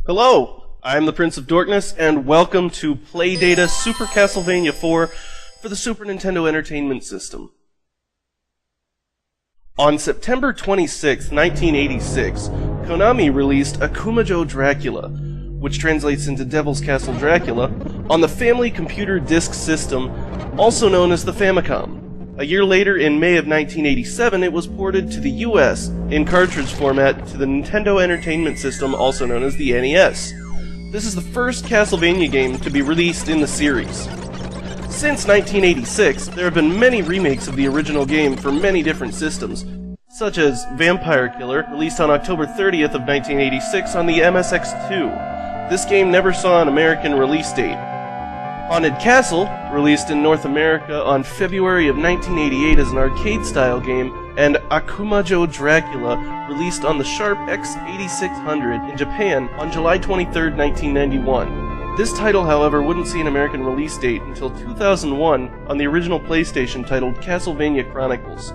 Hello, I'm the Prince of Dorkness, and welcome to Playdata Super Castlevania 4 for the Super Nintendo Entertainment System. On September 26, 1986, Konami released Akumajo Dracula, which translates into Devil's Castle Dracula, on the Family Computer Disk System, also known as the Famicom. A year later, in May of 1987, it was ported to the US in cartridge format to the Nintendo Entertainment System, also known as the NES. This is the first Castlevania game to be released in the series. Since 1986, there have been many remakes of the original game for many different systems, such as Vampire Killer, released on October 30th of 1986 on the MSX2. This game never saw an American release date. Haunted Castle, released in North America on February of 1988 as an arcade-style game, and Akumajo Dracula, released on the Sharp X8600 in Japan on July 23, 1991. This title, however, wouldn't see an American release date until 2001 on the original PlayStation titled Castlevania Chronicles.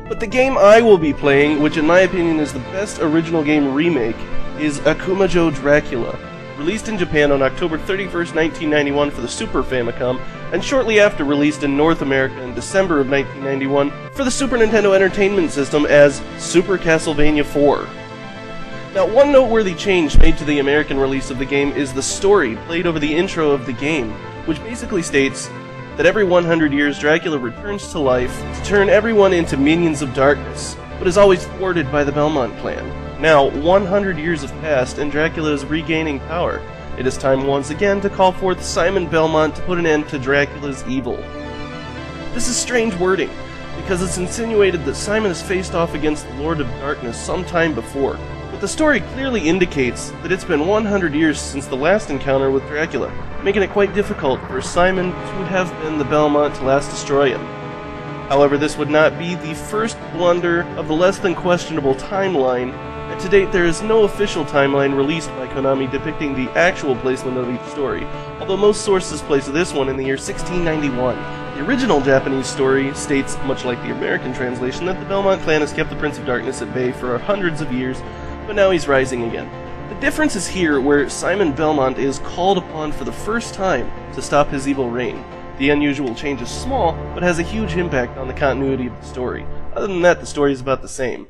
But the game I will be playing, which in my opinion is the best original game remake, is Akumajo Dracula, released in Japan on October 31st, 1991 for the Super Famicom, and shortly after released in North America in December of 1991 for the Super Nintendo Entertainment System as Super Castlevania 4. Now, one noteworthy change made to the American release of the game is the story played over the intro of the game, which basically states that every 100 years Dracula returns to life to turn everyone into minions of darkness, but is always thwarted by the Belmont clan. Now, 100 years have passed, and Dracula is regaining power. It is time once again to call forth Simon Belmont to put an end to Dracula's evil. This is strange wording, because it's insinuated that Simon has faced off against the Lord of Darkness some time before, but the story clearly indicates that it's been 100 years since the last encounter with Dracula, making it quite difficult for Simon to have been the Belmont to last destroy him. However, this would not be the first blunder of the less than questionable timeline, and to date there is no official timeline released by Konami depicting the actual placement of each story, although most sources place this one in the year 1691. The original Japanese story states, much like the American translation, that the Belmont clan has kept the Prince of Darkness at bay for hundreds of years, but now he's rising again. The difference is here, where Simon Belmont is called upon for the first time to stop his evil reign. The unusual change is small, but has a huge impact on the continuity of the story. Other than that, the story is about the same.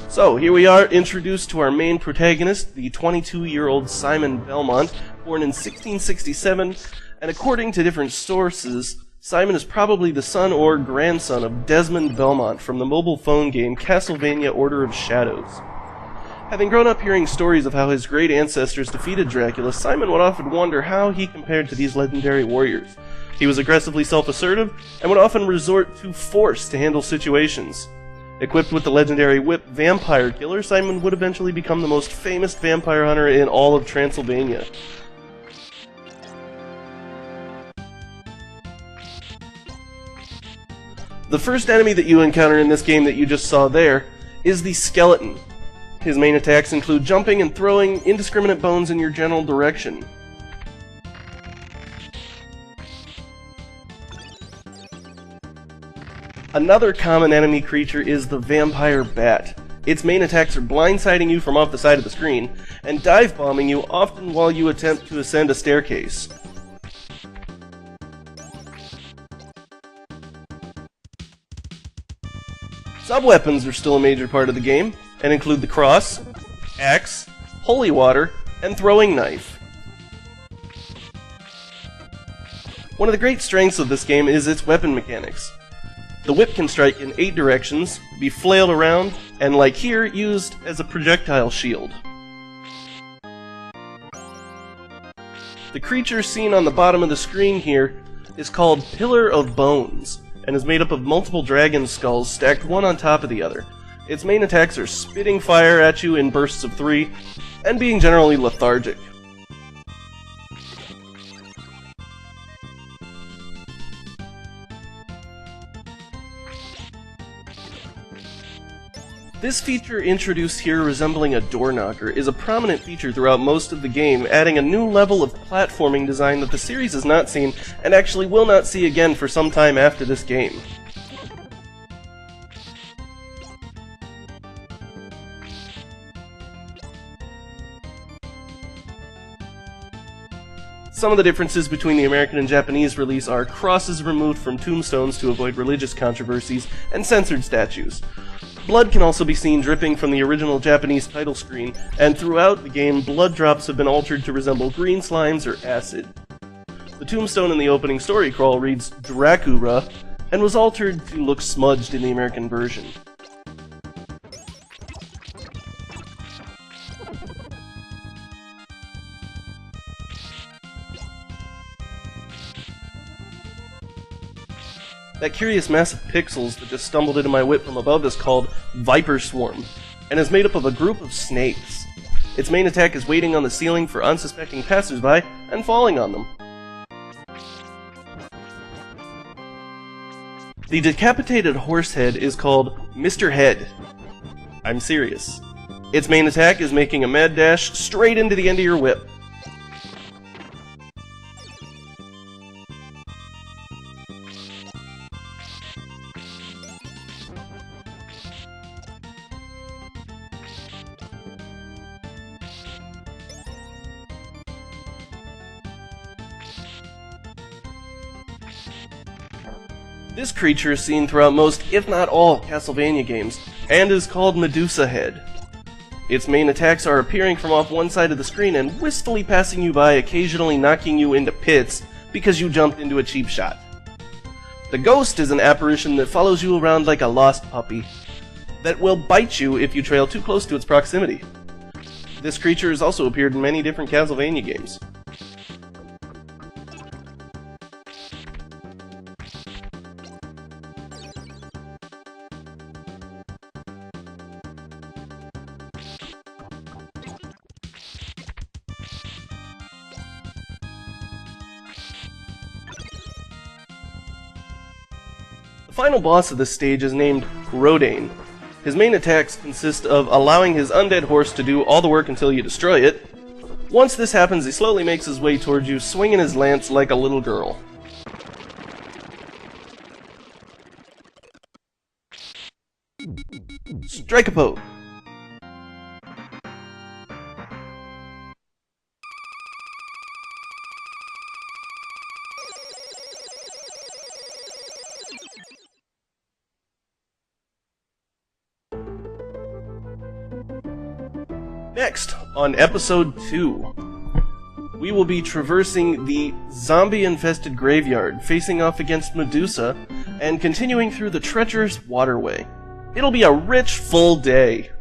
So, here we are, introduced to our main protagonist, the 22-year-old Simon Belmont, born in 1667, and according to different sources, Simon is probably the son or grandson of Desmond Belmont from the mobile phone game Castlevania Order of Shadows. Having grown up hearing stories of how his great ancestors defeated Dracula, Simon would often wonder how he compared to these legendary warriors. He was aggressively self-assertive, and would often resort to force to handle situations. Equipped with the legendary whip Vampire Killer, Simon would eventually become the most famous vampire hunter in all of Transylvania. The first enemy that you encounter in this game that you just saw there is the skeleton. His main attacks include jumping and throwing indiscriminate bones in your general direction. Another common enemy creature is the Vampire Bat. Its main attacks are blindsiding you from off the side of the screen, and dive-bombing you often while you attempt to ascend a staircase. Sub-weapons are still a major part of the game, and include the cross, axe, holy water, and throwing knife. One of the great strengths of this game is its weapon mechanics. The whip can strike in 8 directions, be flailed around, and like here, used as a projectile shield. The creature seen on the bottom of the screen here is called Pillar of Bones, and is made up of multiple dragon skulls stacked one on top of the other. Its main attacks are spitting fire at you in bursts of 3, and being generally lethargic. This feature, introduced here resembling a door knocker, is a prominent feature throughout most of the game, adding a new level of platforming design that the series has not seen, and actually will not see again for some time after this game. Some of the differences between the American and Japanese release are crosses removed from tombstones to avoid religious controversies, and censored statues. Blood can also be seen dripping from the original Japanese title screen, and throughout the game, blood drops have been altered to resemble green slimes or acid. The tombstone in the opening story crawl reads Dracula, and was altered to look smudged in the American version. That curious mass of pixels that just stumbled into my whip from above is called Viper Swarm, and is made up of a group of snakes. Its main attack is waiting on the ceiling for unsuspecting passersby and falling on them. The decapitated horse head is called Mr. Head. I'm serious. Its main attack is making a mad dash straight into the end of your whip. This creature is seen throughout most, if not all, Castlevania games, and is called Medusa Head. Its main attacks are appearing from off one side of the screen and wistfully passing you by, occasionally knocking you into pits because you jumped into a cheap shot. The Ghost is an apparition that follows you around like a lost puppy, that will bite you if you trail too close to its proximity. This creature has also appeared in many different Castlevania games. The final boss of this stage is named Rodane. His main attacks consist of allowing his undead horse to do all the work until you destroy it. Once this happens, he slowly makes his way towards you, swinging his lance like a little girl. Strike a pose. Next, on episode 2, we will be traversing the zombie-infested graveyard, facing off against Medusa, and continuing through the treacherous waterway. It'll be a rich, full day.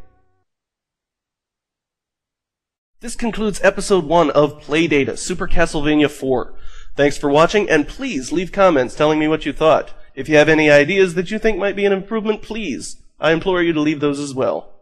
This concludes episode 1 of Playdata, Super Castlevania 4. Thanks for watching, and please leave comments telling me what you thought. If you have any ideas that you think might be an improvement, please, I implore you to leave those as well.